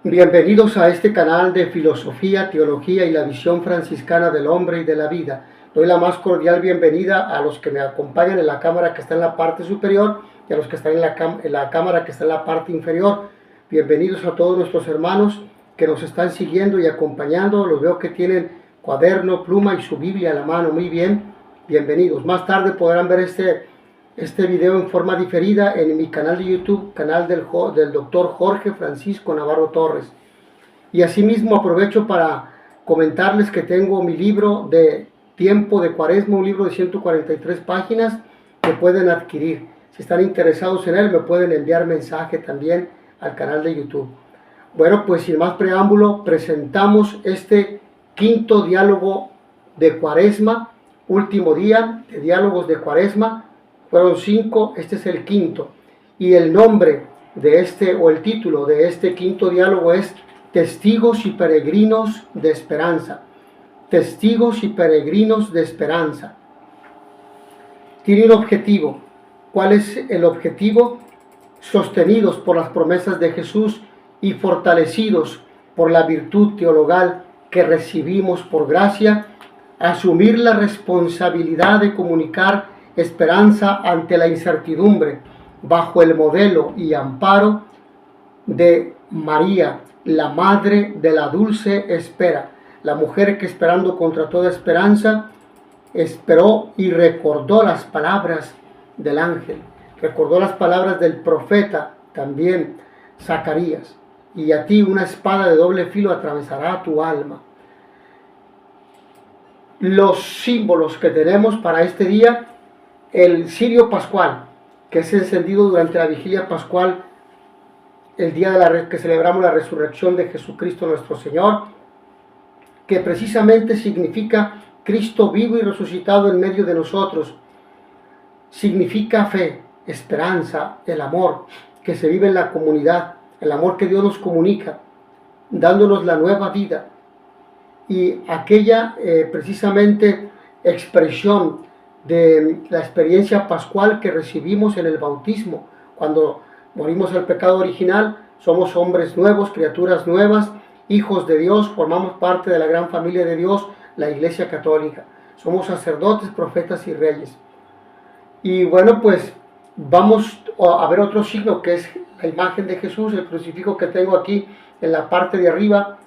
Bienvenidos a este canal de filosofía, teología y la visión franciscana del hombre y de la vida. Doy la más cordial bienvenida a los que me acompañan en la cámara que está en la parte superior y a los que están en la cámara que está en la parte inferior. Bienvenidos a todos nuestros hermanos que nos están siguiendo y acompañando. Los veo que tienen cuaderno, pluma y su Biblia a la mano. Muy bien, bienvenidos. Más tarde podrán ver este video en forma diferida en mi canal de YouTube, canal del doctor Jorge Francisco Navarro Torres. Y asimismo aprovecho para comentarles que tengo mi libro de Tiempo de Cuaresma, un libro de 143 páginas que pueden adquirir. Si están interesados en él, me pueden enviar mensaje también al canal de YouTube. Bueno, pues sin más preámbulo, presentamos este quinto diálogo de Cuaresma, último día de diálogos de Cuaresma. Fueron 5, este es el quinto. Y el nombre de el título de este quinto diálogo es Testigos y Peregrinos de Esperanza. Testigos y Peregrinos de Esperanza. Tiene un objetivo. ¿Cuál es el objetivo? Sostenidos por las promesas de Jesús y fortalecidos por la virtud teologal que recibimos por gracia, asumir la responsabilidad de comunicar esperanza ante la incertidumbre, bajo el modelo y amparo de María, la madre de la dulce espera, la mujer que esperando contra toda esperanza, esperó y recordó las palabras del ángel, recordó las palabras del profeta también, Zacarías, y a ti una espada de doble filo atravesará tu alma. Los símbolos que tenemos para este día: el cirio pascual, que es encendido durante la vigilia pascual, el día que celebramos la resurrección de Jesucristo nuestro Señor, que precisamente significa Cristo vivo y resucitado en medio de nosotros. Significa fe, esperanza, el amor que se vive en la comunidad, el amor que Dios nos comunica, dándonos la nueva vida. Y aquella precisamente expresión de la experiencia pascual que recibimos en el bautismo. Cuando morimos al pecado original, somos hombres nuevos, criaturas nuevas, hijos de Dios, formamos parte de la gran familia de Dios, la Iglesia Católica. Somos sacerdotes, profetas y reyes. Y bueno, pues vamos a ver otro signo, que es la imagen de Jesús, el crucifijo que tengo aquí en la parte de arriba,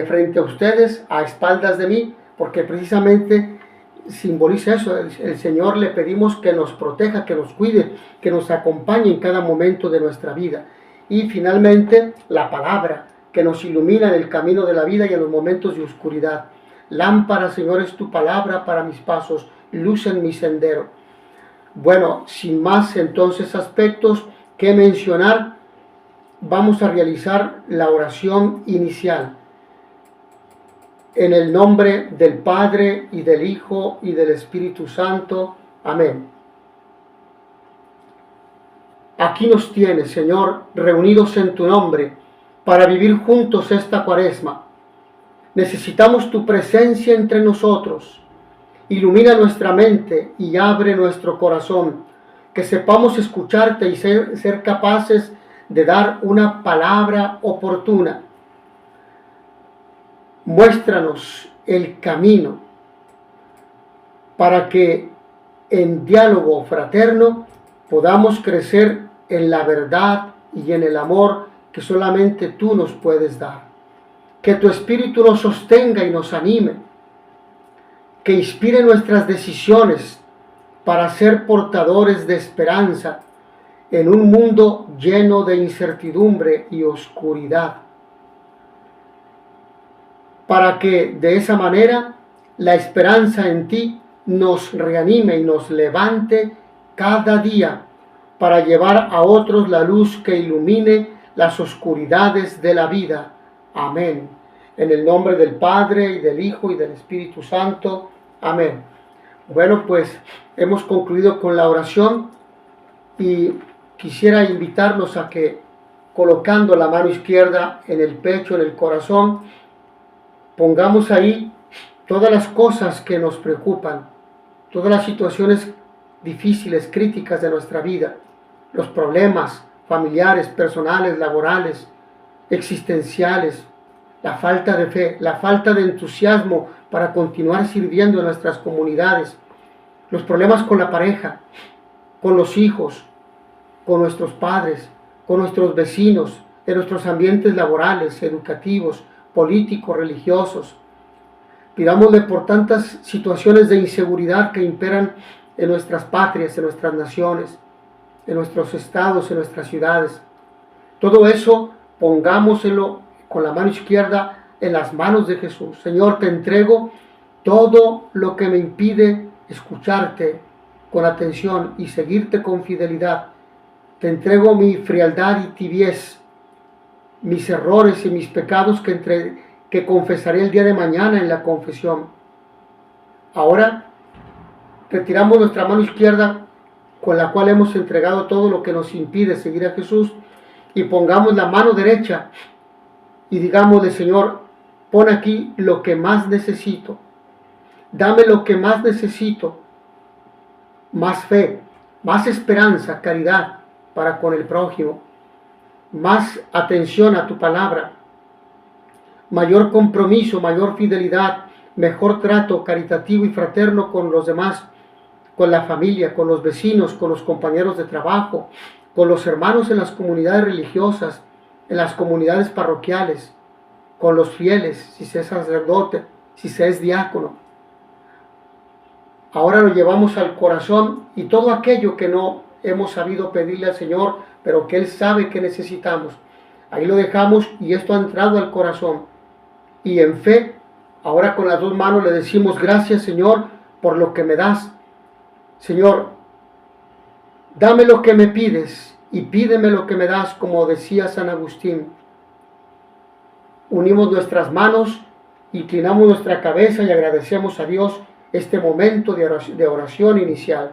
frente a ustedes, a espaldas de mí, porque precisamente simboliza eso. El Señor le pedimos que nos proteja, que nos cuide, que nos acompañe en cada momento de nuestra vida. Y finalmente la palabra que nos ilumina en el camino de la vida y en los momentos de oscuridad. Lámpara, Señor, es tu palabra para mis pasos, luz en mi sendero. Bueno, sin más entonces aspectos que mencionar, vamos a realizar la oración inicial. En el nombre del Padre, y del Hijo, y del Espíritu Santo. Amén. Aquí nos tienes, Señor, reunidos en tu nombre, para vivir juntos esta Cuaresma. Necesitamos tu presencia entre nosotros. Ilumina nuestra mente y abre nuestro corazón, que sepamos escucharte y ser capaces de dar una palabra oportuna. Muéstranos el camino para que en diálogo fraterno podamos crecer en la verdad y en el amor que solamente tú nos puedes dar. Que tu Espíritu nos sostenga y nos anime, que inspire nuestras decisiones para ser portadores de esperanza en un mundo lleno de incertidumbre y oscuridad, para que de esa manera la esperanza en ti nos reanime y nos levante cada día para llevar a otros la luz que ilumine las oscuridades de la vida. Amén. En el nombre del Padre, y del Hijo, y del Espíritu Santo. Amén. Bueno, pues hemos concluido con la oración y quisiera invitarlos a que, colocando la mano izquierda en el pecho, en el corazón, pongamos ahí todas las cosas que nos preocupan, todas las situaciones difíciles, críticas de nuestra vida, los problemas familiares, personales, laborales, existenciales, la falta de fe, la falta de entusiasmo para continuar sirviendo en nuestras comunidades, los problemas con la pareja, con los hijos, con nuestros padres, con nuestros vecinos, en nuestros ambientes laborales, educativos, políticos, religiosos. Pidámosle por tantas situaciones de inseguridad que imperan en nuestras patrias, en nuestras naciones, en nuestros estados, en nuestras ciudades. Todo eso pongámoselo con la mano izquierda en las manos de Jesús. Señor, te entrego todo lo que me impide escucharte con atención y seguirte con fidelidad. Te entrego mi frialdad y tibiez, mis errores y mis pecados que confesaré el día de mañana en la confesión. Ahora retiramos nuestra mano izquierda con la cual hemos entregado todo lo que nos impide seguir a Jesús y pongamos la mano derecha y digámosle: Señor, pon aquí lo que más necesito. Dame lo que más necesito. Más fe, más esperanza, caridad para con el prójimo, más atención a tu palabra, mayor compromiso, mayor fidelidad, mejor trato caritativo y fraterno con los demás, con la familia, con los vecinos, con los compañeros de trabajo, con los hermanos en las comunidades religiosas, en las comunidades parroquiales, con los fieles, si se es sacerdote, si se es diácono. Ahora lo llevamos al corazón y todo aquello que no hemos sabido pedirle al Señor, pero que Él sabe que necesitamos. Ahí lo dejamos y esto ha entrado al corazón. Y en fe, ahora con las dos manos le decimos: gracias, Señor, por lo que me das. Señor, dame lo que me pides y pídeme lo que me das, como decía San Agustín. Unimos nuestras manos, inclinamos nuestra cabeza y agradecemos a Dios este momento de oración inicial.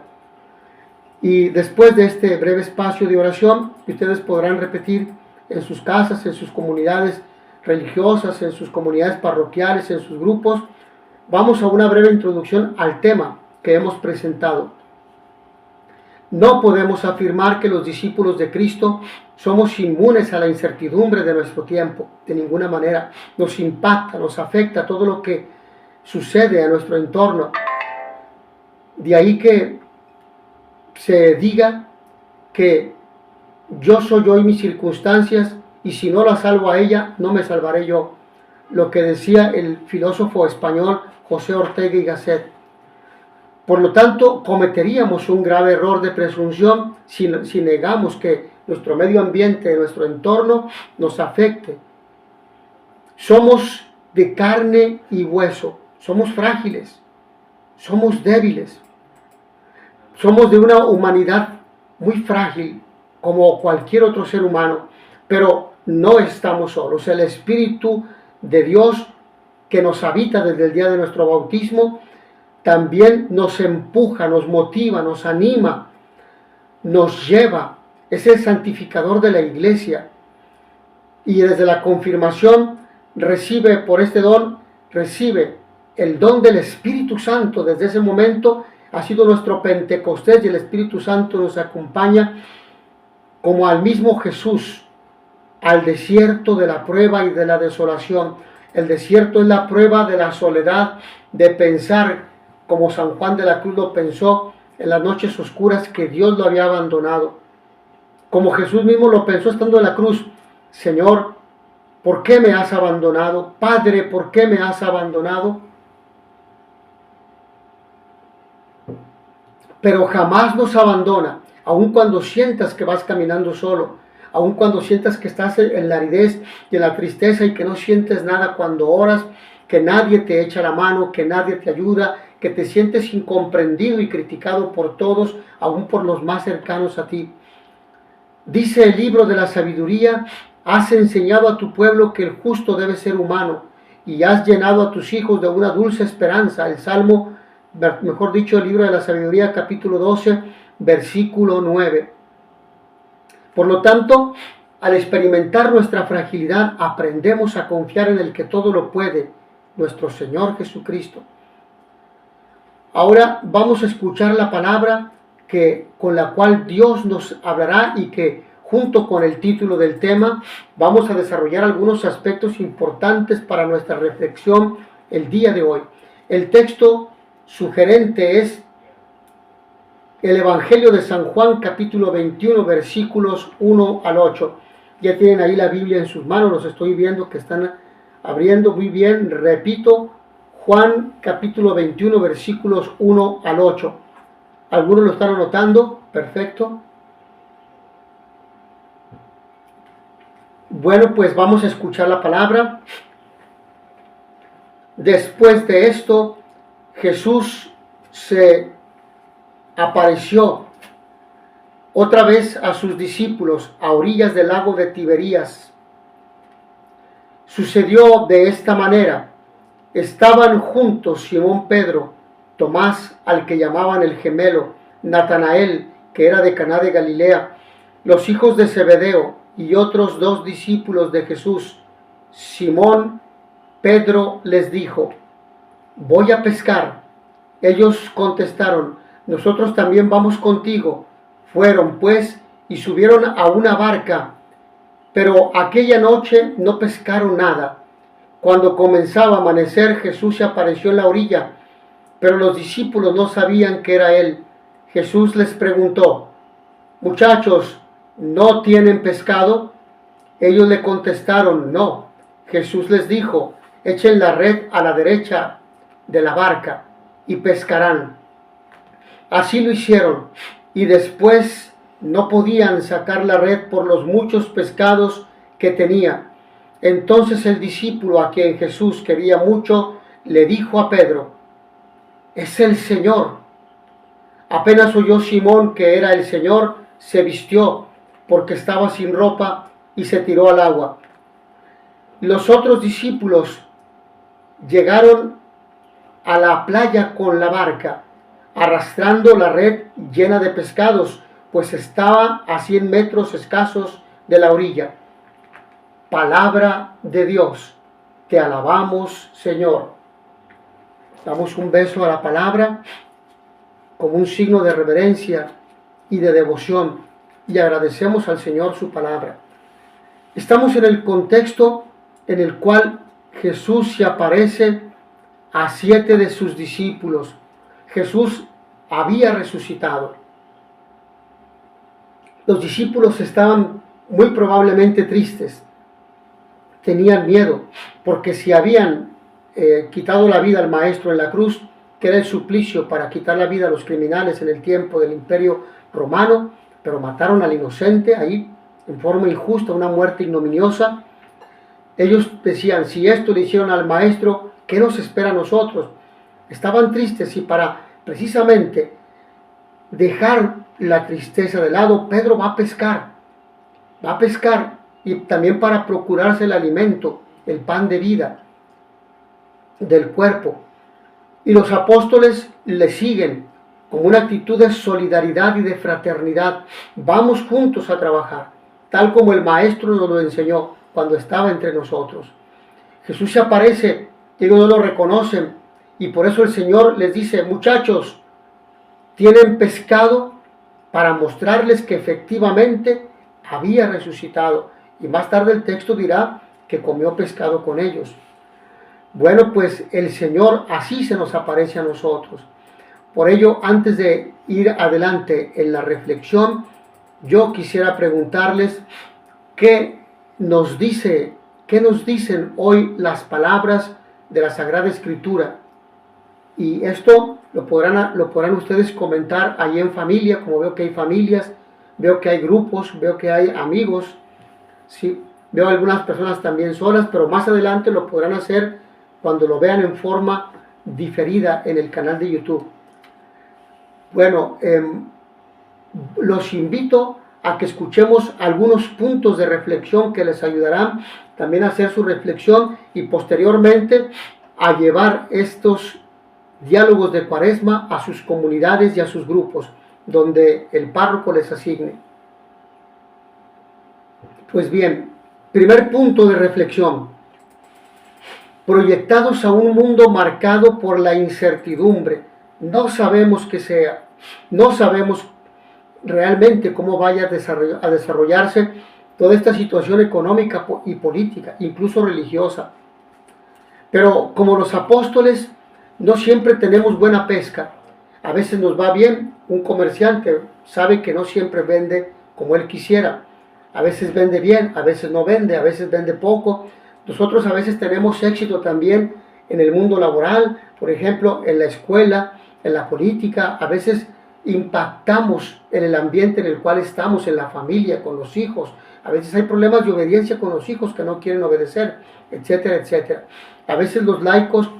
Y después de este breve espacio de oración, ustedes podrán repetir en sus casas, en sus comunidades religiosas, en sus comunidades parroquiales, en sus grupos. Vamos a una breve introducción al tema que hemos presentado. No podemos afirmar que los discípulos de Cristo somos inmunes a la incertidumbre de nuestro tiempo. De ninguna manera. Nos impacta, nos afecta todo lo que sucede a nuestro entorno. De ahí que se diga que yo soy yo y mis circunstancias, y si no la salvo a ella, no me salvaré yo. Lo que decía el filósofo español José Ortega y Gasset. Por lo tanto, cometeríamos un grave error de presunción si negamos que nuestro medio ambiente, nuestro entorno, nos afecte. Somos de carne y hueso, somos frágiles, somos débiles, somos de una humanidad muy frágil, como cualquier otro ser humano, pero no estamos solos. El Espíritu de Dios que nos habita desde el día de nuestro bautismo también nos empuja, nos motiva, nos anima, nos lleva. Es el santificador de la iglesia. Y desde la confirmación recibe, por este don, recibe el don del Espíritu Santo. Desde ese momento ha sido nuestro Pentecostés y el Espíritu Santo nos acompaña como al mismo Jesús, al desierto de la prueba y de la desolación. El desierto es la prueba de la soledad, de pensar, como San Juan de la Cruz lo pensó en las noches oscuras, que Dios lo había abandonado. Como Jesús mismo lo pensó estando en la cruz: Señor, ¿por qué me has abandonado? Padre, ¿por qué me has abandonado? Pero jamás nos abandona, aun cuando sientas que vas caminando solo, aun cuando sientas que estás en la aridez y en la tristeza y que no sientes nada cuando oras, que nadie te echa la mano, que nadie te ayuda, que te sientes incomprendido y criticado por todos, aun por los más cercanos a ti. Dice el libro de la sabiduría: has enseñado a tu pueblo que el justo debe ser humano, y has llenado a tus hijos de una dulce esperanza. El Salmo, mejor dicho, el libro de la sabiduría, capítulo 12, versículo 9. Por lo tanto, al experimentar nuestra fragilidad, aprendemos a confiar en el que todo lo puede, nuestro Señor Jesucristo. Ahora vamos a escuchar la palabra con la cual Dios nos hablará y que junto con el título del tema, vamos a desarrollar algunos aspectos importantes para nuestra reflexión el día de hoy. El texto sugerente es el Evangelio de San Juan, capítulo 21, versículos 1 al 8. Ya tienen ahí la Biblia en sus manos, los estoy viendo que están abriendo muy bien. Repito, Juan, capítulo 21, versículos 1 al 8. ¿Algunos lo están anotando? Perfecto. Bueno, pues vamos a escuchar la palabra. Después de esto, Jesús se apareció otra vez a sus discípulos a orillas del lago de Tiberías. Sucedió de esta manera. Estaban juntos Simón Pedro, Tomás, al que llamaban el gemelo, Natanael, que era de Caná de Galilea, los hijos de Zebedeo y otros 2 discípulos de Jesús. Simón Pedro les dijo: voy a pescar. Ellos contestaron: nosotros también vamos contigo. Fueron pues y subieron a una barca, pero aquella noche no pescaron nada. Cuando comenzaba a amanecer, Jesús se apareció en la orilla, pero los discípulos no sabían que era él. Jesús les preguntó: muchachos, ¿no tienen pescado? Ellos le contestaron: no. Jesús les dijo: echen la red a la derecha de la barca y pescarán. Así lo hicieron, y después no podían sacar la red por los muchos pescados que tenía. Entonces el discípulo a quien Jesús quería mucho le dijo a Pedro: es el Señor. Apenas oyó Simón que era el Señor, se vistió porque estaba sin ropa y se tiró al agua. Los otros discípulos llegaron a la playa con la barca, arrastrando la red llena de pescados, pues estaba a 100 metros escasos de la orilla. Palabra de Dios. Te alabamos, Señor. Damos un beso a la palabra como un signo de reverencia y de devoción, y agradecemos al Señor su palabra. Estamos en el contexto en el cual Jesús se aparece a 7 de sus discípulos. Jesús había resucitado. Los discípulos estaban muy probablemente tristes. Tenían miedo, porque si habían quitado la vida al Maestro en la cruz, que era el suplicio para quitar la vida a los criminales en el tiempo del Imperio Romano, pero mataron al inocente ahí en forma injusta, una muerte ignominiosa. Ellos decían: si esto le hicieron al Maestro, ¿qué nos espera a nosotros? Estaban tristes, y para precisamente dejar la tristeza de lado, Pedro va a pescar, y también para procurarse el alimento, el pan de vida del cuerpo. Y los apóstoles le siguen con una actitud de solidaridad y de fraternidad. Vamos juntos a trabajar, tal como el Maestro nos lo enseñó cuando estaba entre nosotros. Jesús se aparece, ellos no lo reconocen, y por eso el Señor les dice: muchachos, ¿tienen pescado? Para mostrarles que efectivamente había resucitado. Y más tarde el texto dirá que comió pescado con ellos. Bueno, pues el Señor así se nos aparece a nosotros. Por ello, antes de ir adelante en la reflexión, yo quisiera preguntarles qué nos dicen hoy las palabras de la Sagrada Escritura. Y esto lo podrán ustedes comentar ahí en familia, como veo que hay familias, veo que hay grupos, veo que hay amigos, ¿sí? Veo algunas personas también solas, pero más adelante lo podrán hacer cuando lo vean en forma diferida en el canal de YouTube. Bueno, los invito a que escuchemos algunos puntos de reflexión que les ayudarán también a hacer su reflexión y posteriormente a llevar estos diálogos de Cuaresma a sus comunidades y a sus grupos, donde el párroco les asigne. Pues bien, primer punto de reflexión: proyectados a un mundo marcado por la incertidumbre. No sabemos qué sea, no sabemos realmente cómo vaya a desarrollarse toda esta situación económica y política, incluso religiosa. Pero como los apóstoles, no siempre tenemos buena pesca. A veces nos va bien. Un comerciante sabe que no siempre vende como él quisiera. A veces vende bien, a veces no vende, a veces vende poco. Nosotros a veces tenemos éxito también en el mundo laboral, por ejemplo, en la escuela, en la política. A veces impactamos en el ambiente en el cual estamos, en la familia, con los hijos. A veces hay problemas de obediencia con los hijos que no quieren obedecer, etcétera, etcétera. A veces los laicos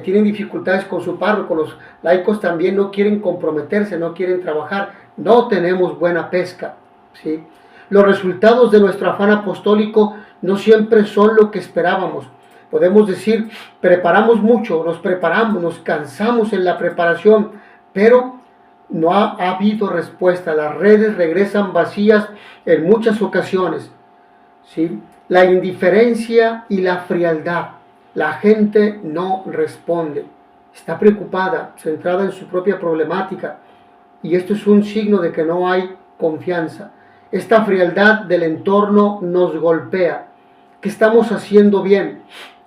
tienen dificultades con su párroco. Los laicos también no quieren comprometerse, no quieren trabajar. No tenemos buena pesca, ¿sí? Los resultados de nuestro afán apostólico no siempre son lo que esperábamos. Podemos decir, preparamos mucho, nos preparamos, nos cansamos en la preparación, pero no ha habido respuesta. Las redes regresan vacías en muchas ocasiones, ¿sí? La indiferencia y la frialdad. La gente no responde. Está preocupada, centrada en su propia problemática. Y esto es un signo de que no hay confianza. Esta frialdad del entorno nos golpea. ¿Qué estamos haciendo bien?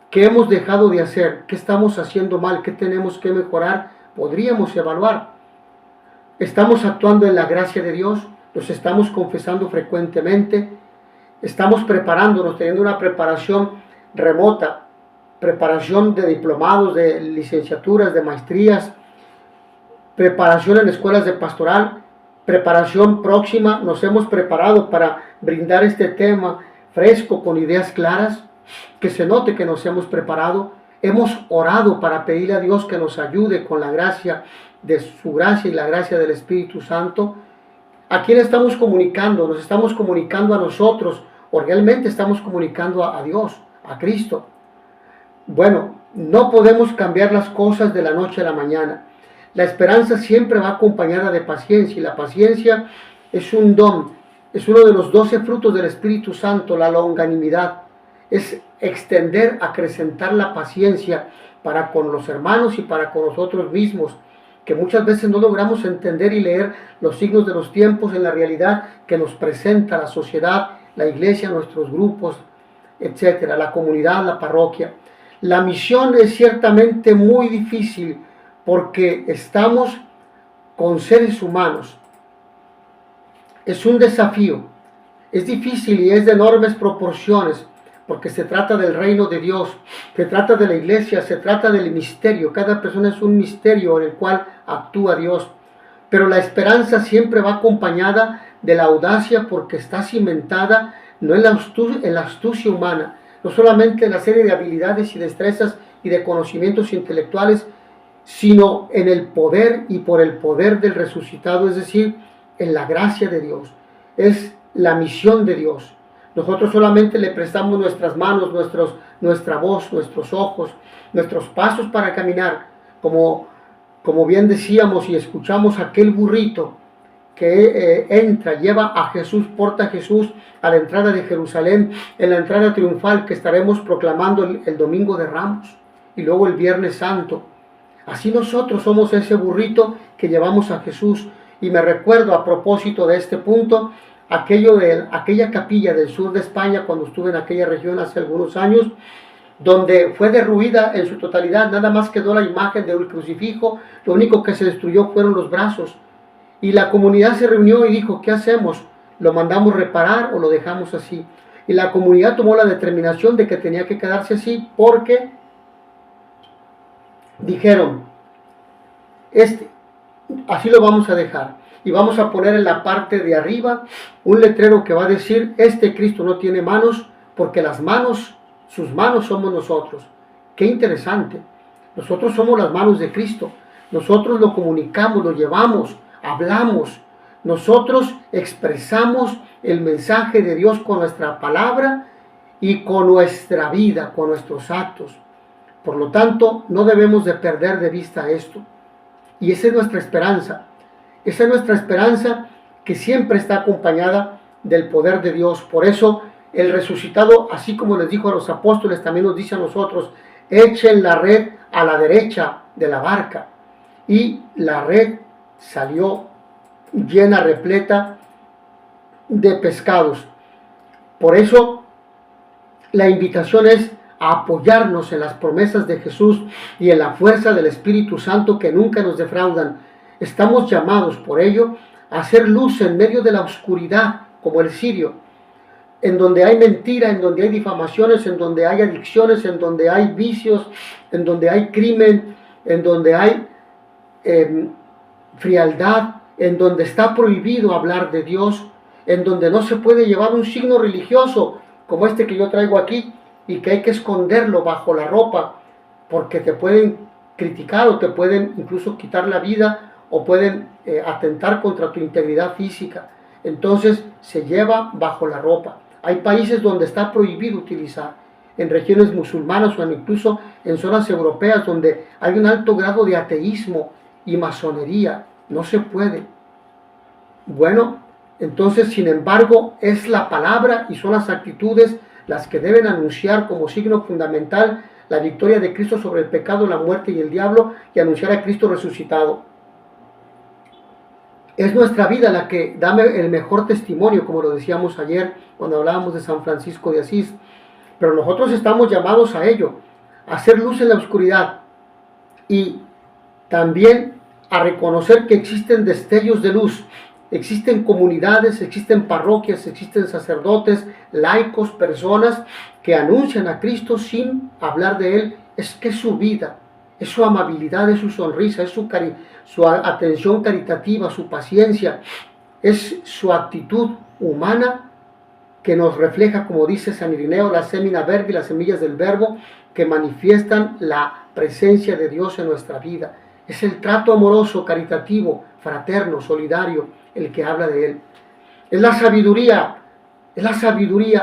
¿Qué hemos dejado de hacer? ¿Qué estamos haciendo mal? ¿Qué tenemos que mejorar? Podríamos evaluar. ¿Estamos actuando en la gracia de Dios? ¿Nos estamos confesando frecuentemente? ¿Estamos preparándonos, teniendo una preparación remota? Preparación de diplomados, de licenciaturas, de maestrías, preparación en escuelas de pastoral, preparación próxima. Nos hemos preparado para brindar este tema fresco, con ideas claras, que se note que nos hemos preparado. Hemos orado para pedirle a Dios que nos ayude con la gracia de su gracia y la gracia del Espíritu Santo. ¿A quién estamos comunicando? ¿Nos estamos comunicando a nosotros o realmente estamos comunicando a Dios, a Cristo? Bueno, no podemos cambiar las cosas de la noche a la mañana. La esperanza siempre va acompañada de paciencia, y la paciencia es un don, es uno de los 12 frutos del Espíritu Santo, la longanimidad. Es extender, acrecentar la paciencia para con los hermanos y para con nosotros mismos, que muchas veces no logramos entender y leer los signos de los tiempos en la realidad que nos presenta la sociedad, la iglesia, nuestros grupos, etcétera, la comunidad, la parroquia. La misión es ciertamente muy difícil porque estamos con seres humanos. Es un desafío, es difícil y es de enormes proporciones porque se trata del reino de Dios, se trata de la iglesia, se trata del misterio. Cada persona es un misterio en el cual actúa Dios. Pero la esperanza siempre va acompañada de la audacia porque está cimentada no en la astucia humana, no solamente en la serie de habilidades y destrezas y de conocimientos intelectuales, sino en el poder y por el poder del resucitado, es decir, en la gracia de Dios. Es la misión de Dios. Nosotros solamente le prestamos nuestras manos, nuestra voz, nuestros ojos, nuestros pasos para caminar, como bien decíamos y escuchamos aquel burrito que entra, lleva a Jesús, porta a Jesús a la entrada de Jerusalén, en la entrada triunfal que estaremos proclamando el Domingo de Ramos y luego el Viernes Santo. Así nosotros somos ese burrito que llevamos a Jesús. Y me recuerdo, a propósito de este punto, aquella capilla del sur de España, cuando estuve en aquella región hace algunos años, donde fue derruida en su totalidad. Nada más quedó la imagen del crucifijo, lo único que se destruyó fueron los brazos. Y la comunidad se reunió y dijo, ¿qué hacemos? ¿Lo mandamos reparar o lo dejamos así? Y la comunidad tomó la determinación de que tenía que quedarse así, porque dijeron, así lo vamos a dejar. Y vamos a poner en la parte de arriba un letrero que va a decir, este Cristo no tiene manos, porque sus manos somos nosotros. Qué interesante. Nosotros somos las manos de Cristo. Nosotros lo comunicamos, lo llevamos, hablamos. Nosotros expresamos el mensaje de Dios con nuestra palabra y con nuestra vida, con nuestros actos. Por lo tanto, no debemos de perder de vista esto. Y esa es nuestra esperanza. Esa es nuestra esperanza, que siempre está acompañada del poder de Dios. Por eso el resucitado, así como les dijo a los apóstoles, también nos dice a nosotros, echen la red a la derecha de la barca. Y la red salió llena, repleta de pescados. Por eso la invitación es a apoyarnos en las promesas de Jesús y en la fuerza del Espíritu Santo que nunca nos defraudan. Estamos llamados por ello a hacer luz en medio de la oscuridad, como el sirio, en donde hay mentira, en donde hay difamaciones, en donde hay adicciones, en donde hay vicios, en donde hay crimen, en donde hay frialdad, en donde está prohibido hablar de Dios, en donde no se puede llevar un signo religioso como este que yo traigo aquí y que hay que esconderlo bajo la ropa porque te pueden criticar o te pueden incluso quitar la vida o pueden atentar contra tu integridad física. Entonces se lleva bajo la ropa. Hay países donde está prohibido utilizar, en regiones musulmanas o incluso en zonas europeas donde hay un alto grado de ateísmo y masonería. No se puede. Bueno, entonces, sin embargo, es la palabra y son las actitudes las que deben anunciar como signo fundamental la victoria de Cristo sobre el pecado, la muerte y el diablo, y anunciar a Cristo resucitado. Es nuestra vida la que da el mejor testimonio, como lo decíamos ayer cuando hablábamos de San Francisco de Asís. Pero nosotros estamos llamados a ello, a hacer luz en la oscuridad y también a reconocer que existen destellos de luz. Existen comunidades, existen parroquias, existen sacerdotes, laicos, personas que anuncian a Cristo sin hablar de Él. Es que es su vida, es su amabilidad, es su sonrisa, es su atención caritativa, su paciencia, es su actitud humana que nos refleja, como dice San Irineo, la semina verbi, las semillas del verbo, que manifiestan la presencia de Dios en nuestra vida. Es el trato amoroso, caritativo, fraterno, solidario, el que habla de Él. Es la sabiduría,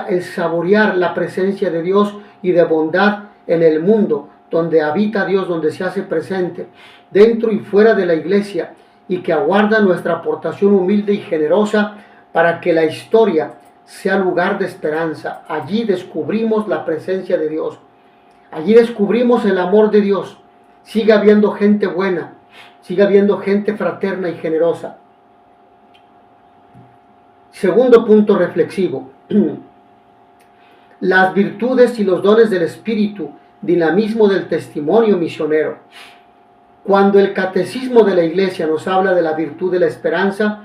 el saborear la presencia de Dios y de bondad en el mundo, donde habita Dios, donde se hace presente, dentro y fuera de la iglesia, y que aguarda nuestra aportación humilde y generosa para que la historia sea lugar de esperanza. Allí descubrimos la presencia de Dios. Allí descubrimos el amor de Dios. Sigue habiendo gente buena, sigue habiendo gente fraterna y generosa. Segundo punto reflexivo. Las virtudes y los dones del Espíritu, dinamismo del testimonio misionero. Cuando el catecismo de la Iglesia nos habla de la virtud de la esperanza,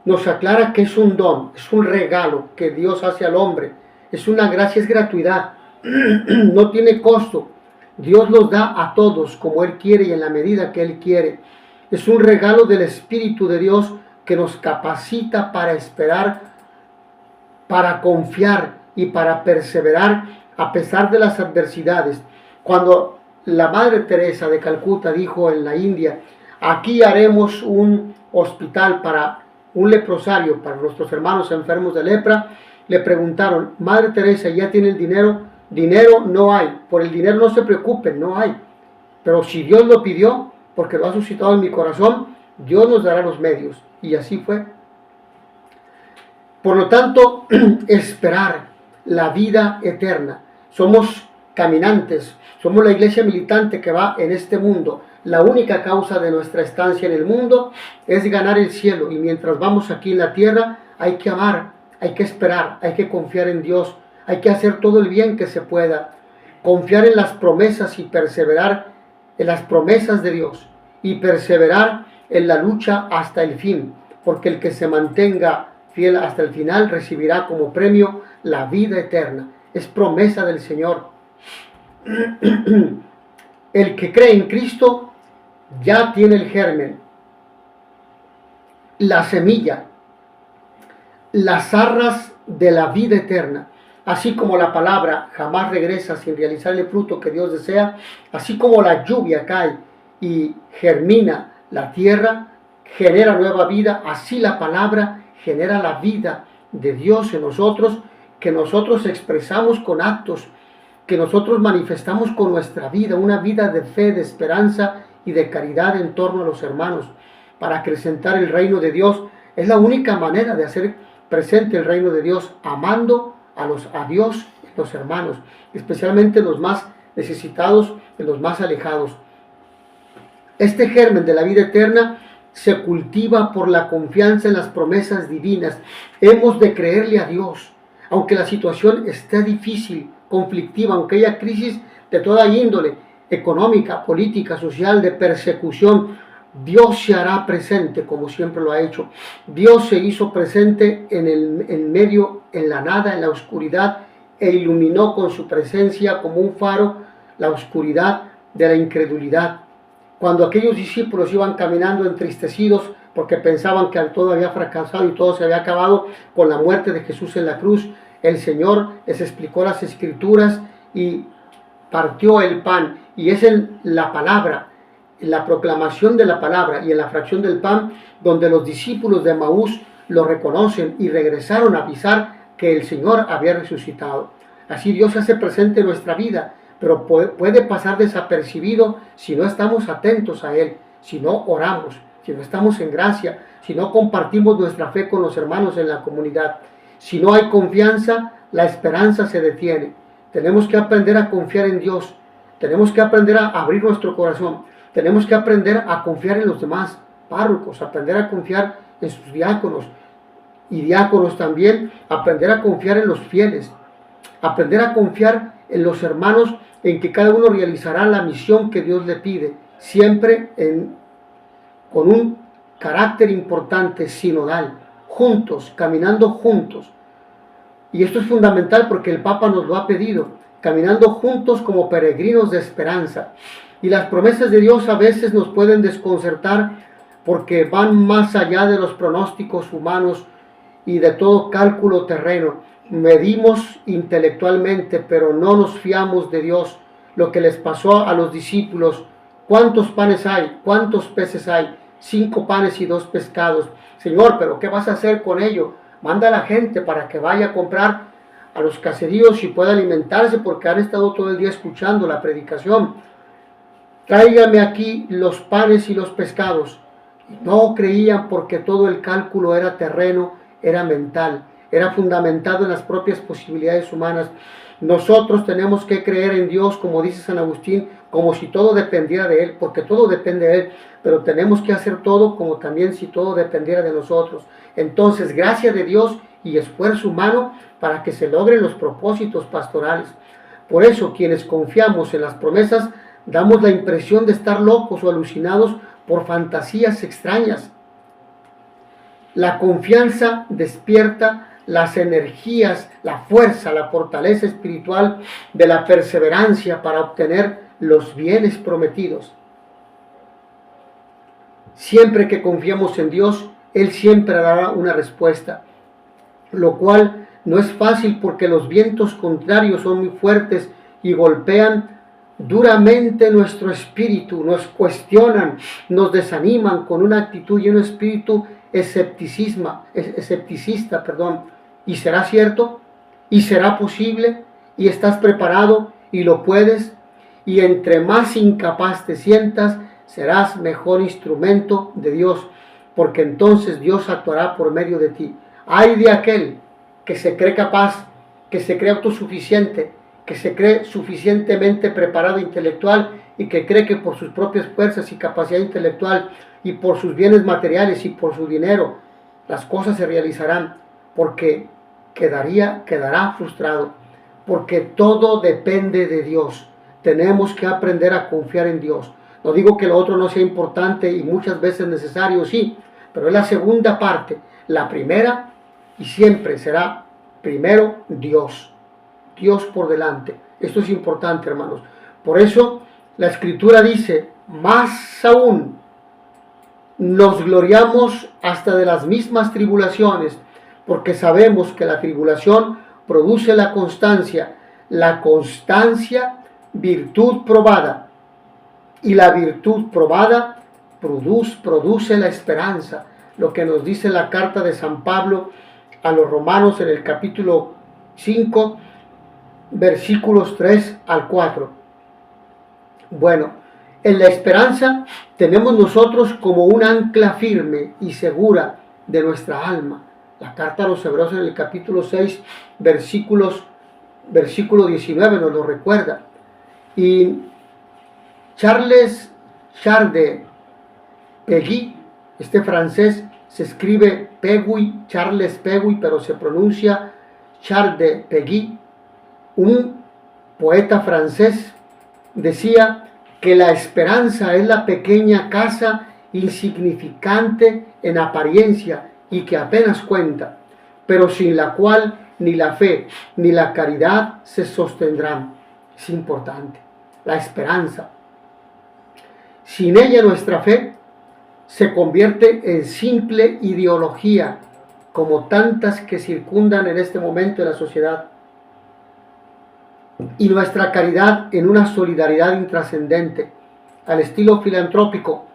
nos aclara que es un don, es un regalo que Dios hace al hombre. Es una gracia, es gratuidad, no tiene costo. Dios los da a todos como Él quiere y en la medida que Él quiere. Es un regalo del Espíritu de Dios que nos capacita para esperar, para confiar y para perseverar a pesar de las adversidades. Cuando la Madre Teresa de Calcuta dijo en la India, aquí haremos un hospital para un leprosario, para nuestros hermanos enfermos de lepra, le preguntaron, Madre Teresa, ¿ya tiene el dinero? Dinero no hay, por el dinero no se preocupen, no hay. Pero si Dios lo pidió, porque lo ha suscitado en mi corazón, Dios nos dará los medios. Y así fue. Por lo tanto, esperar la vida eterna. Somos caminantes, somos la iglesia militante que va en este mundo. La única causa de nuestra estancia en el mundo es ganar el cielo. Y mientras vamos aquí en la tierra, hay que amar, hay que esperar, hay que confiar en Dios, hay que hacer todo el bien que se pueda. Confiar en las promesas y perseverar en las promesas de Dios. Y perseverar en la lucha hasta el fin, porque el que se mantenga fiel hasta el final recibirá como premio la vida eterna. Es promesa del Señor. El que cree en Cristo ya tiene el germen, la semilla, las arras de la vida eterna. Así como la palabra jamás regresa sin realizar el fruto que Dios desea, así como la lluvia cae y germina la tierra, genera nueva vida, así la palabra genera la vida de Dios en nosotros, que nosotros expresamos con actos, que nosotros manifestamos con nuestra vida, una vida de fe, de esperanza y de caridad en torno a los hermanos, para acrecentar el reino de Dios. Es la única manera de hacer presente el reino de Dios, amando a Dios y los hermanos, especialmente los más necesitados y los más alejados. Este germen de la vida eterna se cultiva por la confianza en las promesas divinas. Hemos de creerle a Dios, aunque la situación esté difícil, conflictiva, aunque haya crisis de toda índole, económica, política, social, de persecución. Dios se hará presente como siempre lo ha hecho. Dios se hizo presente en medio, en la nada, en la oscuridad, e iluminó con su presencia como un faro la oscuridad de la incredulidad. Cuando aquellos discípulos iban caminando entristecidos porque pensaban que todo había fracasado y todo se había acabado con la muerte de Jesús en la cruz, el Señor les explicó las Escrituras y partió el pan. Y es en la palabra, en la proclamación de la palabra y en la fracción del pan, donde los discípulos de Maús lo reconocen y regresaron a avisar que el Señor había resucitado. Así Dios se hace presente en nuestra vida, pero puede pasar desapercibido si no estamos atentos a Él, si no oramos, si no estamos en gracia, si no compartimos nuestra fe con los hermanos en la comunidad. Si no hay confianza, la esperanza se detiene. Tenemos que aprender a confiar en Dios, tenemos que aprender a abrir nuestro corazón, tenemos que aprender a confiar en los demás párrocos, aprender a confiar en sus diáconos y diáconos también, aprender a confiar en los fieles, aprender a confiar en los hermanos, en que cada uno realizará la misión que Dios le pide, siempre con un carácter importante, sinodal, juntos, caminando juntos. Y esto es fundamental porque el Papa nos lo ha pedido, caminando juntos como peregrinos de esperanza. Y las promesas de Dios a veces nos pueden desconcertar porque van más allá de los pronósticos humanos y de todo cálculo terreno. Medimos intelectualmente, pero no nos fiamos de Dios. Lo que les pasó a los discípulos: ¿cuántos panes hay? ¿Cuántos peces hay? 5 panes y 2 pescados. Señor, ¿pero qué vas a hacer con ello? Manda a la gente para que vaya a comprar a los caseríos y pueda alimentarse, porque han estado todo el día escuchando la predicación. Tráigame aquí los panes y los pescados. No creían porque todo el cálculo era terreno, era mental, era fundamentado en las propias posibilidades humanas. Nosotros tenemos que creer en Dios, como dice San Agustín, como si todo dependiera de Él, porque todo depende de Él, pero tenemos que hacer todo como también si todo dependiera de nosotros. Entonces, gracia de Dios y esfuerzo humano para que se logren los propósitos pastorales. Por eso, quienes confiamos en las promesas, damos la impresión de estar locos o alucinados por fantasías extrañas. La confianza despierta las energías, la fuerza, la fortaleza espiritual de la perseverancia para obtener los bienes prometidos. Siempre que confiamos en Dios, Él siempre dará una respuesta, lo cual no es fácil porque los vientos contrarios son muy fuertes y golpean duramente nuestro espíritu, nos cuestionan, nos desaniman con una actitud y un espíritu escepticista. ¿Y será cierto? ¿Y será posible? ¿Y estás preparado? ¿Y lo puedes? Y entre más incapaz te sientas, serás mejor instrumento de Dios, porque entonces Dios actuará por medio de ti. Ay de aquel que se cree capaz, que se cree autosuficiente, que se cree suficientemente preparado intelectual y que cree que por sus propias fuerzas y capacidad intelectual y por sus bienes materiales y por su dinero las cosas se realizarán, porque quedará frustrado, porque todo depende de Dios. Tenemos que aprender a confiar en Dios. No digo que lo otro no sea importante y muchas veces necesario, sí, pero es la segunda parte. La primera y siempre será primero Dios. Dios por delante. Esto es importante, hermanos. Por eso la Escritura dice, más aún, nos gloriamos hasta de las mismas tribulaciones, porque sabemos que la tribulación produce la constancia, virtud probada, y la virtud probada produce la esperanza, lo que nos dice la carta de San Pablo a los Romanos en el capítulo 5, versículos 3 al 4. Bueno, en la esperanza tenemos nosotros como un ancla firme y segura de nuestra alma. La carta a los Hebreos en el capítulo 6, versículo 19 nos lo recuerda. Y Charles Chardin-Peguy Este francés se escribe Péguy, Charles Péguy, pero se pronuncia Charles de Péguy. Un poeta francés decía que la esperanza es la pequeña casa insignificante en apariencia y que apenas cuenta, pero sin la cual ni la fe ni la caridad se sostendrán. Es importante, la esperanza. Sin ella nuestra fe se convierte en simple ideología, como tantas que circundan en este momento en la sociedad, y nuestra caridad en una solidaridad intrascendente, al estilo filantrópico,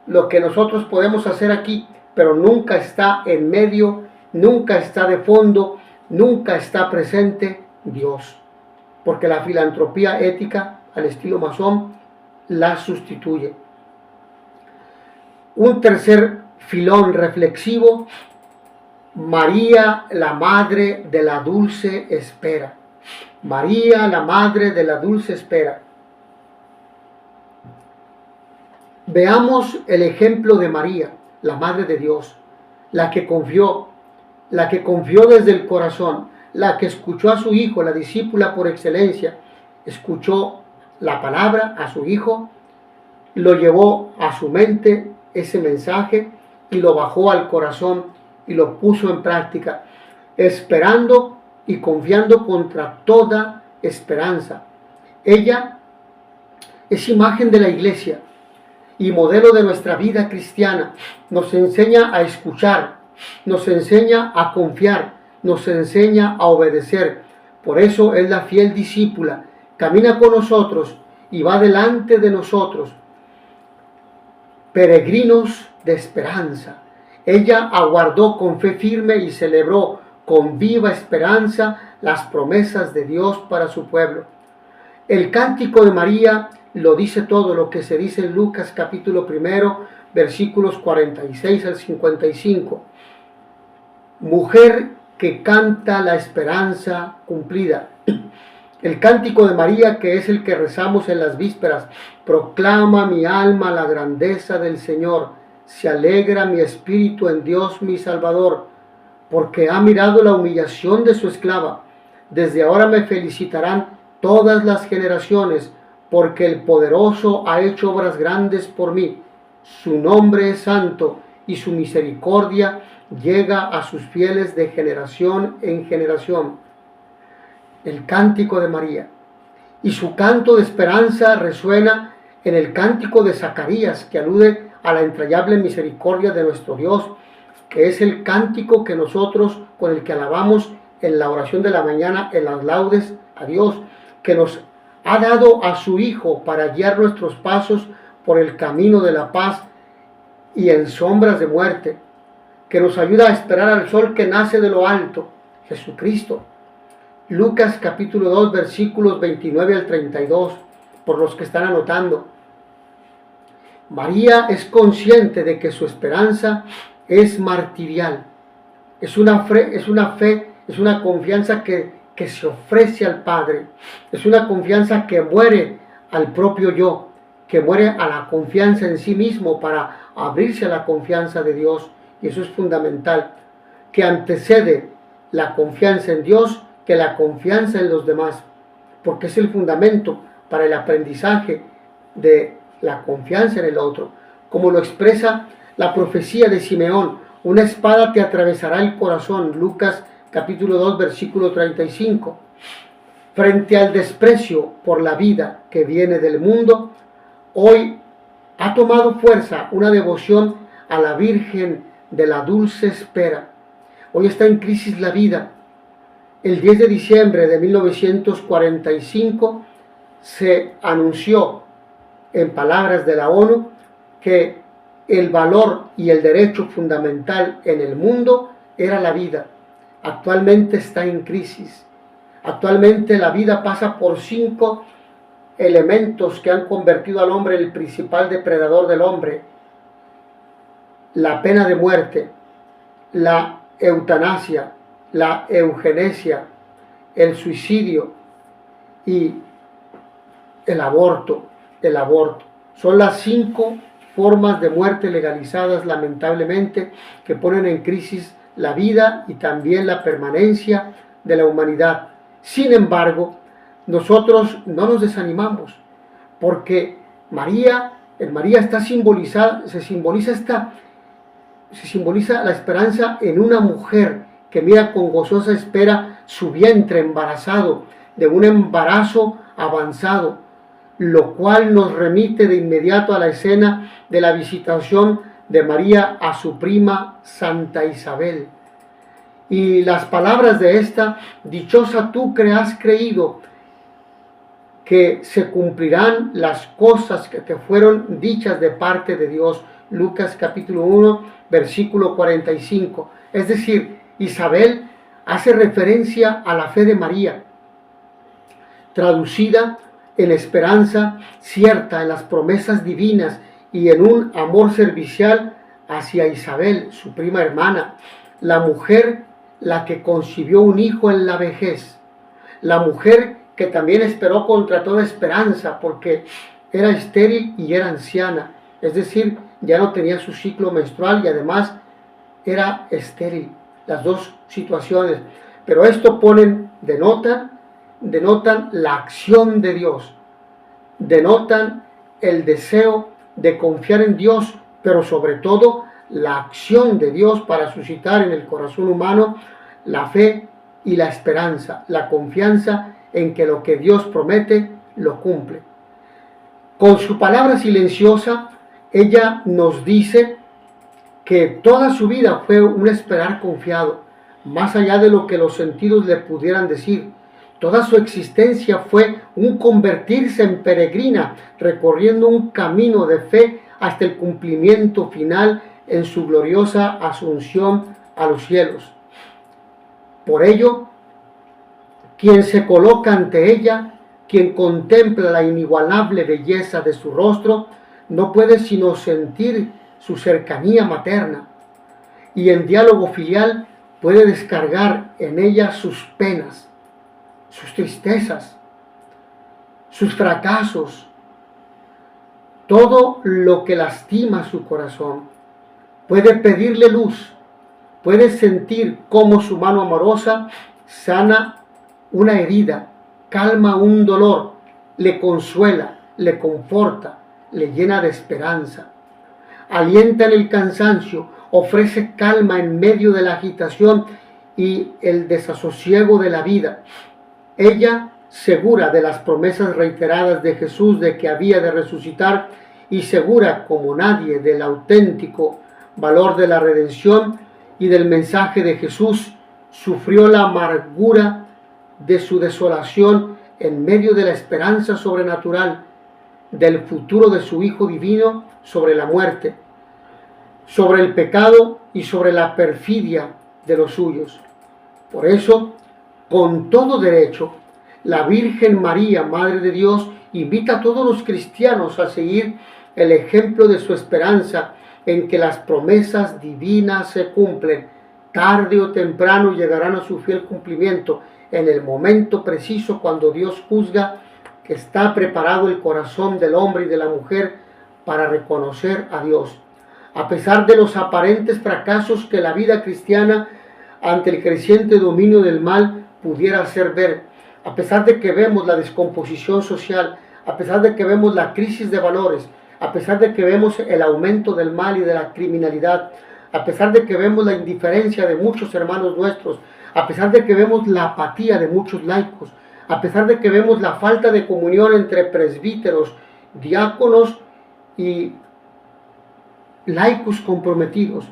lo que nosotros podemos hacer aquí, pero nunca está en medio, nunca está de fondo, nunca está presente Dios, porque la filantropía ética, al estilo masón, la sustituye. Un tercer filón reflexivo: María, la madre de la dulce espera. María, la madre de la dulce espera. Veamos el ejemplo de María, la madre de Dios, la que confió desde el corazón, la que escuchó a su hijo, la discípula por excelencia, escuchó la palabra a su hijo, lo llevó a su mente ese mensaje y lo bajó al corazón y lo puso en práctica, esperando y confiando contra toda esperanza. Ella es imagen de la iglesia y modelo de nuestra vida cristiana. Nos enseña a escuchar, nos enseña a confiar, nos enseña a obedecer. Por eso es la fiel discípula. Camina con nosotros y va delante de nosotros, peregrinos de esperanza. Ella aguardó con fe firme y celebró con viva esperanza las promesas de Dios para su pueblo. El cántico de María lo dice todo, lo que se dice en Lucas capítulo 1, versículos 46 al 55. Mujer que canta la esperanza cumplida. El cántico de María, que es el que rezamos en las vísperas: proclama mi alma la grandeza del Señor, se alegra mi espíritu en Dios mi Salvador, porque ha mirado la humillación de su esclava. Desde ahora me felicitarán todas las generaciones, porque el poderoso ha hecho obras grandes por mí. Su nombre es santo y su misericordia llega a sus fieles de generación en generación. El cántico de María. Y su canto de esperanza resuena en el cántico de Zacarías, que alude a la entrañable misericordia de nuestro Dios, que es el cántico que nosotros, con el que alabamos en la oración de la mañana, en las laudes a Dios, que nos ha dado a su Hijo para guiar nuestros pasos por el camino de la paz y en sombras de muerte, que nos ayuda a esperar al sol que nace de lo alto, Jesucristo. Lucas capítulo 2, versículos 29 al 32, por los que están anotando. María es consciente de que su esperanza es martirial. Es una confianza que se ofrece al Padre. Es una confianza que muere al propio yo, que muere a la confianza en sí mismo para abrirse a la confianza de Dios. Y eso es fundamental, que antecede la confianza en Dios que la confianza en los demás, porque es el fundamento para el aprendizaje de la confianza en el otro, como lo expresa la profecía de Simeón: una espada te atravesará el corazón, Lucas capítulo 2, versículo 35. Frente al desprecio por la vida que viene del mundo, hoy ha tomado fuerza una devoción a la Virgen de la dulce espera. Hoy está en crisis la vida. El 10 de diciembre de 1945 se anunció en palabras de la ONU que el valor y el derecho fundamental en el mundo era la vida. Actualmente está en crisis. Actualmente la vida pasa por 5 elementos que han convertido al hombre en el principal depredador del hombre: la pena de muerte, la eutanasia, la eugenesia, el suicidio y el aborto. Son las 5 formas de muerte legalizadas, lamentablemente, que ponen en crisis la vida y también la permanencia de la humanidad. Sin embargo, nosotros no nos desanimamos, porque en María está simbolizada, se simboliza la esperanza en una mujer que mira con gozosa espera su vientre embarazado, de un embarazo avanzado, lo cual nos remite de inmediato a la escena de la visitación de María a su prima Santa Isabel. Y las palabras de esta: dichosa tú que has creído que se cumplirán las cosas que te fueron dichas de parte de Dios. Lucas capítulo 1, versículo 45. Es decir, Isabel hace referencia a la fe de María, traducida en esperanza cierta, en las promesas divinas y en un amor servicial hacia Isabel, su prima hermana, la mujer la que concibió un hijo en la vejez, la mujer que también esperó contra toda esperanza porque era estéril y era anciana, es decir, ya no tenía su ciclo menstrual y además era estéril, las dos situaciones. Pero esto denotan la acción de Dios, denotan el deseo de confiar en Dios, pero sobre todo la acción de Dios para suscitar en el corazón humano la fe y la esperanza, la confianza en que lo que Dios promete lo cumple. Con su palabra silenciosa, ella nos dice que toda su vida fue un esperar confiado, más allá de lo que los sentidos le pudieran decir. Toda su existencia fue un convertirse en peregrina, recorriendo un camino de fe hasta el cumplimiento final en su gloriosa asunción a los cielos. Por ello, quien se coloca ante ella, quien contempla la inigualable belleza de su rostro, no puede sino sentir su cercanía materna, y en diálogo filial puede descargar en ella sus penas, sus tristezas, sus fracasos, todo lo que lastima su corazón. Puede pedirle luz, puede sentir cómo su mano amorosa sana una herida, calma un dolor, le consuela, le conforta, le llena de esperanza, alienta en el cansancio, ofrece calma en medio de la agitación y el desasosiego de la vida. Ella, segura de las promesas reiteradas de Jesús de que había de resucitar y segura como nadie del auténtico valor de la redención y del mensaje de Jesús, sufrió la amargura de su desolación en medio de la esperanza sobrenatural del futuro de su Hijo divino sobre la muerte, sobre el pecado y sobre la perfidia de los suyos. Por eso, con todo derecho, la Virgen María, Madre de Dios, invita a todos los cristianos a seguir el ejemplo de su esperanza en que las promesas divinas se cumplen. Tarde o temprano llegarán a su fiel cumplimiento en el momento preciso cuando Dios juzga que está preparado el corazón del hombre y de la mujer para reconocer a Dios. A pesar de los aparentes fracasos que la vida cristiana ante el creciente dominio del mal pudiera hacer ver, a pesar de que vemos la descomposición social, a pesar de que vemos la crisis de valores, a pesar de que vemos el aumento del mal y de la criminalidad, a pesar de que vemos la indiferencia de muchos hermanos nuestros, a pesar de que vemos la apatía de muchos laicos, a pesar de que vemos la falta de comunión entre presbíteros, diáconos y laicos comprometidos,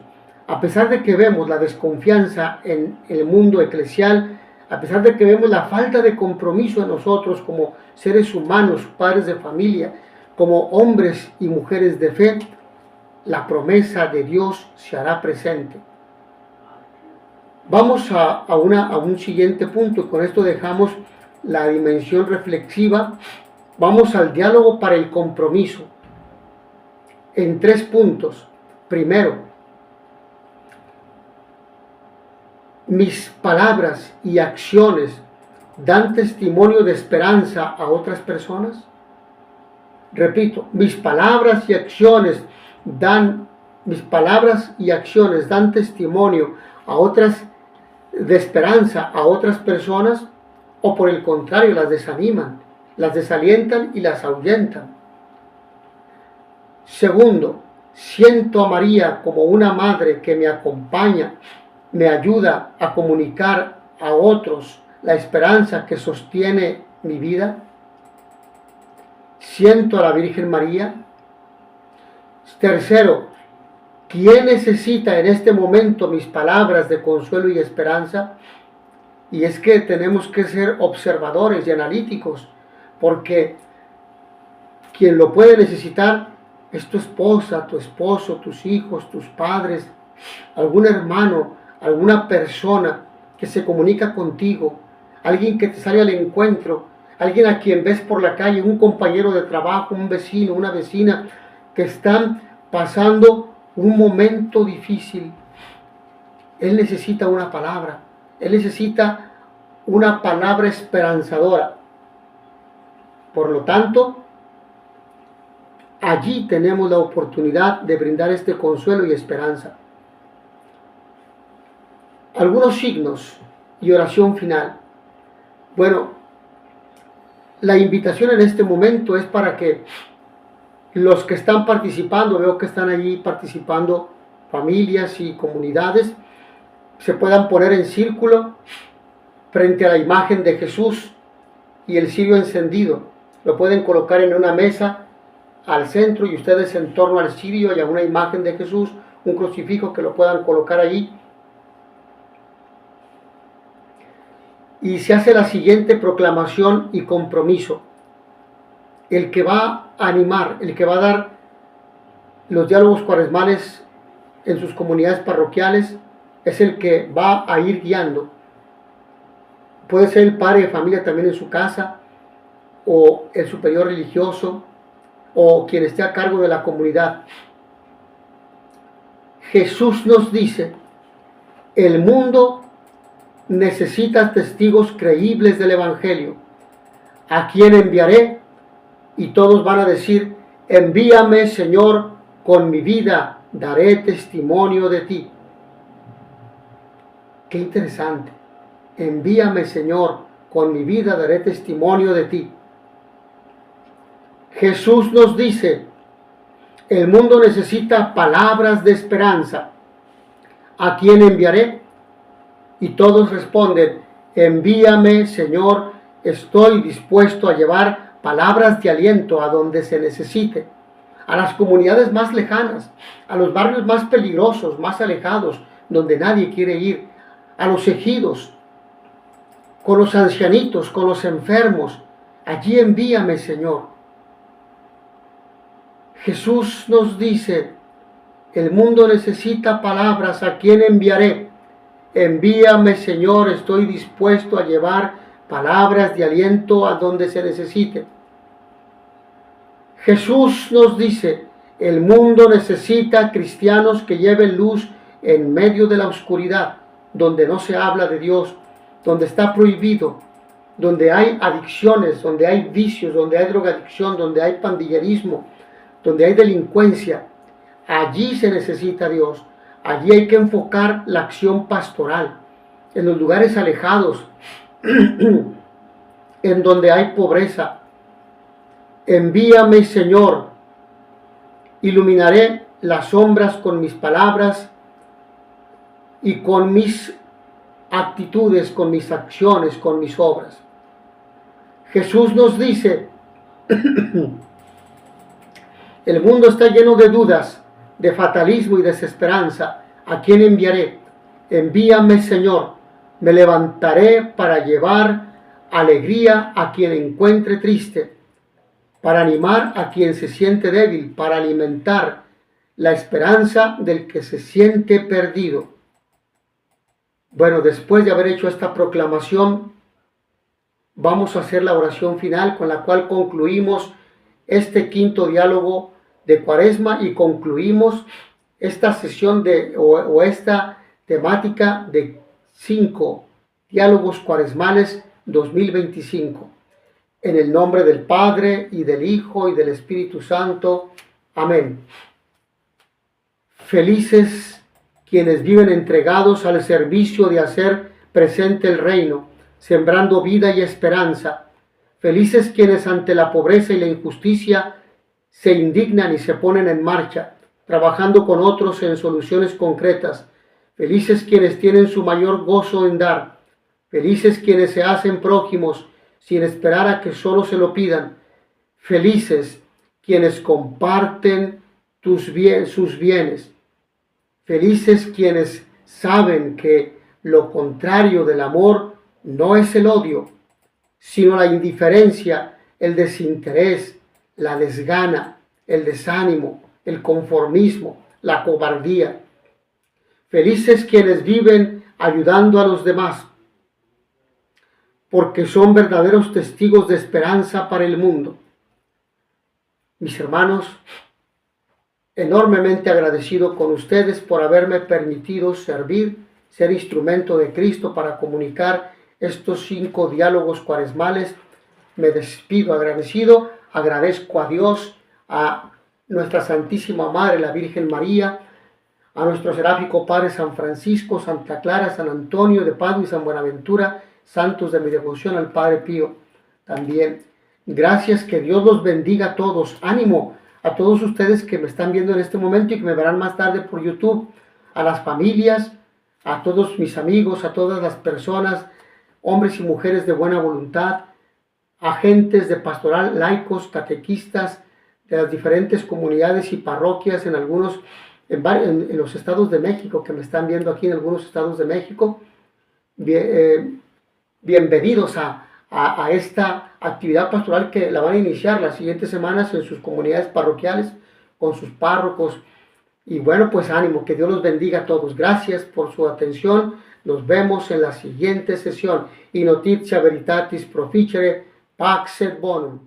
a pesar de que vemos la desconfianza en el mundo eclesial, a pesar de que vemos la falta de compromiso en nosotros como seres humanos, padres de familia, como hombres y mujeres de fe, la promesa de Dios se hará presente. Vamos a un siguiente punto, y con esto dejamos la dimensión reflexiva. Vamos al diálogo para el compromiso, en 3 puntos. Primero, mis palabras y acciones dan testimonio de esperanza a otras personas. Repito, mis palabras y acciones mis palabras y acciones dan testimonio a otras de esperanza a otras personas, o por el contrario las desaniman, las desalientan y las ahuyentan. Segundo, siento a María como una madre que me acompaña, me ayuda a comunicar a otros la esperanza que sostiene mi vida. Siento a la Virgen María. Tercero, ¿quién necesita en este momento mis palabras de consuelo y esperanza? Y es que tenemos que ser observadores y analíticos, porque quien lo puede necesitar es tu esposa, tu esposo, tus hijos, tus padres, algún hermano, alguna persona que se comunica contigo, alguien que te sale al encuentro, alguien a quien ves por la calle, un compañero de trabajo, un vecino, una vecina, que están pasando un momento difícil. Él necesita una palabra, él necesita una palabra esperanzadora. Por lo tanto, allí tenemos la oportunidad de brindar este consuelo y esperanza. Algunos signos y oración final. Bueno, la invitación en este momento es para que los que están participando, veo que están allí participando familias y comunidades, se puedan poner en círculo frente a la imagen de Jesús y el cirio encendido. Lo pueden colocar en una mesa al centro y ustedes en torno al cirio y a una imagen de Jesús, un crucifijo que lo puedan colocar allí. Y se hace la siguiente proclamación y compromiso. El que va a animar, el que va a dar los diálogos cuaresmales en sus comunidades parroquiales, es el que va a ir guiando. Puede ser el padre de familia también en su casa, o el superior religioso, o quien esté a cargo de la comunidad. Jesús nos dice, el mundo necesita testigos creíbles del Evangelio. ¿A quién enviaré? Y todos van a decir, envíame, Señor, con mi vida daré testimonio de ti. Qué interesante. Envíame, Señor, con mi vida daré testimonio de ti. Jesús nos dice, el mundo necesita palabras de esperanza. ¿A quién enviaré? Y todos responden, envíame, Señor, estoy dispuesto a llevar palabras de aliento a donde se necesite, a las comunidades más lejanas, a los barrios más peligrosos, más alejados, donde nadie quiere ir, a los ejidos, con los ancianitos, con los enfermos. Allí envíame, Señor. Jesús nos dice, el mundo necesita palabras, ¿a quién enviaré? Envíame, Señor, estoy dispuesto a llevar palabras de aliento a donde se necesite. Jesús nos dice, el mundo necesita cristianos que lleven luz en medio de la oscuridad, donde no se habla de Dios, donde está prohibido, donde hay adicciones, donde hay vicios, donde hay drogadicción, donde hay pandillerismo, donde hay delincuencia. Allí se necesita Dios. Allí hay que enfocar la acción pastoral, en los lugares alejados, en donde hay pobreza. Envíame, Señor, iluminaré las sombras con mis palabras y con mis actitudes, con mis acciones, con mis obras. Jesús nos dice, el mundo está lleno de dudas, de fatalismo y desesperanza. ¿A quién enviaré? Envíame, Señor. Me levantaré para llevar alegría a quien encuentre triste, para animar a quien se siente débil, para alimentar la esperanza del que se siente perdido. Bueno, después de haber hecho esta proclamación, vamos a hacer la oración final con la cual concluimos este quinto diálogo de Cuaresma y concluimos esta sesión o esta temática de 5 diálogos cuaresmales 2025. En el nombre del Padre, y del Hijo, y del Espíritu Santo. Amén. Felices quienes viven entregados al servicio de hacer presente el reino, sembrando vida y esperanza. Felices quienes ante la pobreza y la injusticia se indignan y se ponen en marcha, trabajando con otros en soluciones concretas. Felices quienes tienen su mayor gozo en dar. Felices quienes se hacen prójimos sin esperar a que solo se lo pidan. Felices quienes comparten sus bienes. Felices quienes saben que lo contrario del amor no es el odio, sino la indiferencia, el desinterés, la desgana, el desánimo, el conformismo, la cobardía. Felices quienes viven ayudando a los demás, porque son verdaderos testigos de esperanza para el mundo. Mis hermanos, enormemente agradecido con ustedes por haberme permitido servir, ser instrumento de Cristo para comunicar estos 5 diálogos cuaresmales. Me despido agradecido, agradezco a Dios, a nuestra Santísima Madre, la Virgen María, a nuestro seráfico Padre San Francisco, Santa Clara, San Antonio de Padua y San Buenaventura, santos de mi devoción, al Padre Pío también. Gracias, que Dios los bendiga a todos. Ánimo a todos ustedes que me están viendo en este momento y que me verán más tarde por YouTube, a las familias, a todos mis amigos, a todas las personas, hombres y mujeres de buena voluntad, agentes de pastoral, laicos, catequistas de las diferentes comunidades y parroquias en los estados de México, que me están viendo aquí en algunos estados de México. Bienvenidos a esta actividad pastoral que la van a iniciar las siguientes semanas en sus comunidades parroquiales, con sus párrocos. Y bueno, pues ánimo, que Dios los bendiga a todos. Gracias por su atención. Nos vemos en la siguiente sesión. Y notitia veritatis proficere, pax et bonum.